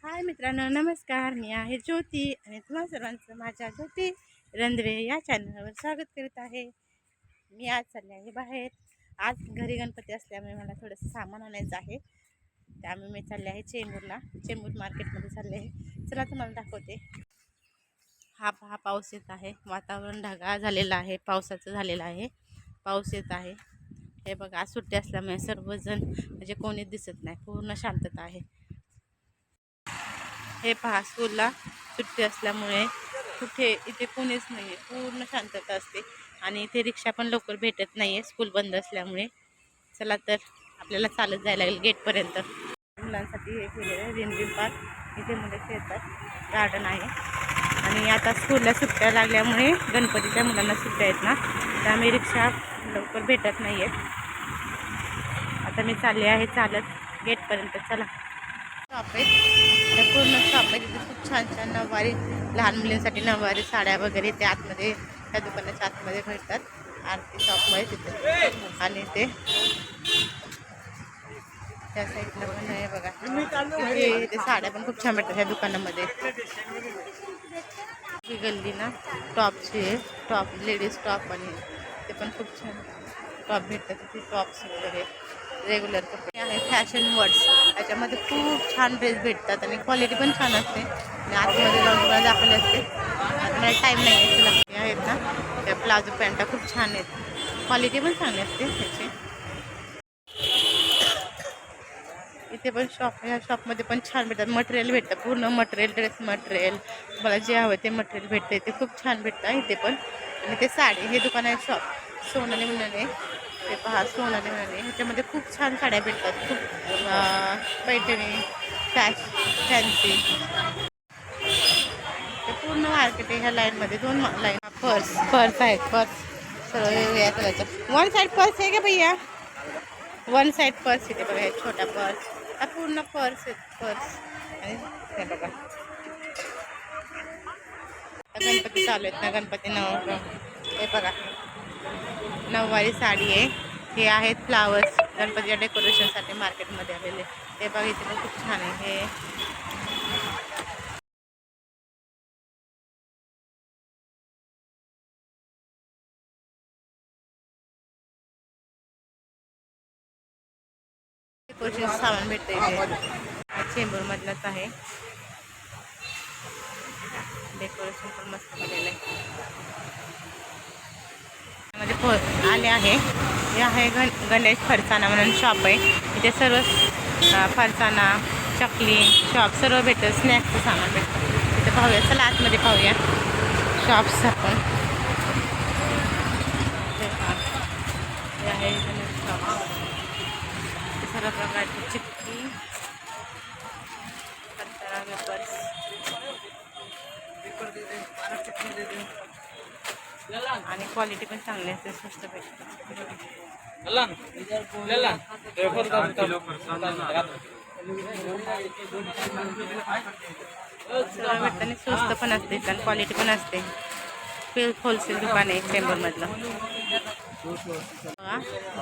हाय मित्रांनो, नमस्कार. मी आहे ज्योती आणि तुम्हा सर्वांचं माझ्या ज्योती रंधवे या चॅनलवर स्वागत करीत आहे. मी आज चालले आहे बाहेर. आज घरी गणपती असल्यामुळे मला थोडंसं सामान आणायचं आहे, त्यामुळे मी चालले आहे चेंबूर मार्केटमध्ये चालले आहे. चला तुम्हाला दाखवते. हा पाऊस येत आहे. वातावरण ढगाळ झालेलं आहे, पावसाचं झालेलं आहे. पाऊस येत आहे. हे बघा, आज सुट्टी असल्यामुळे सर्वजण म्हणजे कोणीच दिसत नाही, पूर्ण शांतता आहे. हे पहा, स्कूलला सुट्टी असल्यामुळे कुठे इथे कोणीच नाही आहे, पूर्ण शांतता असते. आणि इथे रिक्षा पण लवकर भेटत नाही आहे स्कूल बंद असल्यामुळे. चला तर आपल्याला चालत जायला लागेल गेटपर्यंत. मुलांसाठी हे केलेलं आहे रिमझिम पार्क, इथे मुले खेळतात, गार्डन आहे. आणि आता स्कूलला सुट्ट्या लागल्यामुळे गणपतीच्या मुलांना सुट्ट्या आहेत ना, त्यामुळे रिक्षा लवकर भेटत नाही आहेत. आता मी चालले आहे चालत गेटपर्यंत. चला. शॉप आहे, पूर्ण शॉप आहे. तिथे खूप छान छान नऊवारी, लहान मुलींसाठी नऊवारी साड्या वगैरे ते आतमध्ये, त्या दुकानाच्या आतमध्ये भेटतात. आरती शॉपमध्ये तिथे. आणि ते त्या साईडला पण आहे बघा, ते साड्या पण खूप छान भेटतात ह्या दुकानामध्ये. ही गल्ली ना टॉपची आहे, टॉप लेडीज टॉप, आणि ते पण खूप छान टॉप भेटतात तिथे. टॉप्स वगैरे रेग्युलर कपडे आहे. फॅशन वर्ड्स, त्याच्यामध्ये खूप छान ड्रेस भेटतात आणि क्वालिटी पण छान असते. आणि आतमध्ये जाऊन तुम्हाला दाखवले असते, मला टाईम नाही आहे. तुला आहेत ना त्या प्लाझो पॅन्टा खूप छान आहेत, क्वालिटी पण चांगली असते त्याची. इथे पण शॉप आहे, ह्या शॉपमध्ये पण छान भेटतात, मटेरियल भेटतं, पूर्ण मटेरियल, ड्रेस मटेरियल, मला जे हवं ते मटेरियल भेटतं. इथे खूप छान भेटतं इथे पण. आणि ते साडी, हे दुकान आहे शॉप सोनाली म्हणून. ते पहा, सोनाली म्हणाले, ह्याच्यामध्ये खूप छान साड्या भेटतात, खूप पैठणी, फॅन्सी. ते पूर्ण मार्केट आहे ह्या लाईनमध्ये, 2 लाईन. पर्स आहेत, पर्स सर्व वेगळ्या करायचं. वन साईड पर्स आहे का भैया? वन साईड पर्स इथे बघा, छोटा पर्स, हा पूर्ण पर्स आहे, पर्स. आणि हे बघा, गणपती चालू आहेत ना, गणपती हे बघा, नऊवारी साडी आहे. हे आहेत फ्लावर्स, गणपतीच्या डेकोरेशनसाठी मार्केटमध्ये आलेले. ते बघा, इथे पण खूप छान आहे. हे डेकोरेशन सामान भेटतं इथे. चेंबूरमधलंच आहे. डेकोरेशन पण मस्त केलेलं आहे. मध्ये आले आहे. हे आहे गणेश फरसाणा म्हणून शॉप आहे. इथे सर्व फरसाणा, चकली शॉप सर्व भेटतं, स्नॅक्सचं सामान भेटतं. इथे पाहूया, चला आतमध्ये पाहूया शॉप्स आपण. हे आहे गणेश शॉप, सर्व प्रकारची चिक्की, फरसाणा, वेपर्स. आणि क्वालिटी पण चांगली असते, स्वस्त भेटते. सर्व भेटताना स्वस्त पण असते आणि क्वालिटी पण असते. होलसेल दुकान आहे चेंबूरमधलं.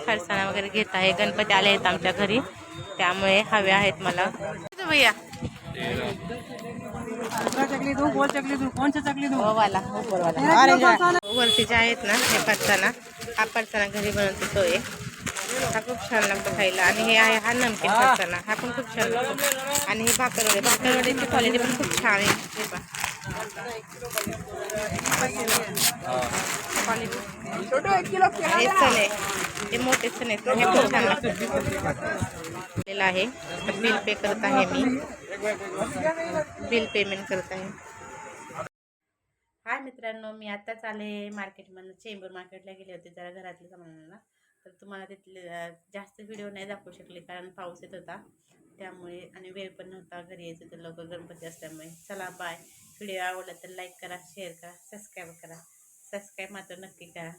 फरसाणा वगैरे घेत आहे. गणपती आले आहेत आमच्या घरी, त्यामुळे हवे आहेत मला. भैया चकली दूँ, गोल चकली दूँ, कौन सा चकली दूँ? वो वाला, ऊपर वाला, ऑरेंज वाला. वरती जे आहेत ना हे फरसाणा, हा फरसाणा घरी बनवतो तो आहे. हा खूप छान लागतो खायला. आणि हे आहे हा नमकीन फरसाणा, हा पण खूप छान लागतो. आणि हे भाकरवड्याची क्वालिटी पण खूप छान आहे. हे पहा, हे चणे, हे मोठे चणे, हे खूप छान लागतात आहे. बिल पे करत आहे मी, बिल पेमेंट करत आहे. हाय मित्रांनो, मी आत्ताच आले मार्केटमधून. चेंबूर मार्केटला गेले होते जरा घरातल्या सामानाला, तर तुम्हाला तिथले जास्त व्हिडिओ नाही दाखवू शकले कारण पाऊस येत होता त्यामुळे, आणि वेळ पण नव्हता घरी यायचं तर लवकर गणपती असल्यामुळे. चला बाय. व्हिडिओ आवडला तर लाईक करा, शेअर करा, सबस्क्राईब करा. सबस्क्राईब मात्र नक्की करा.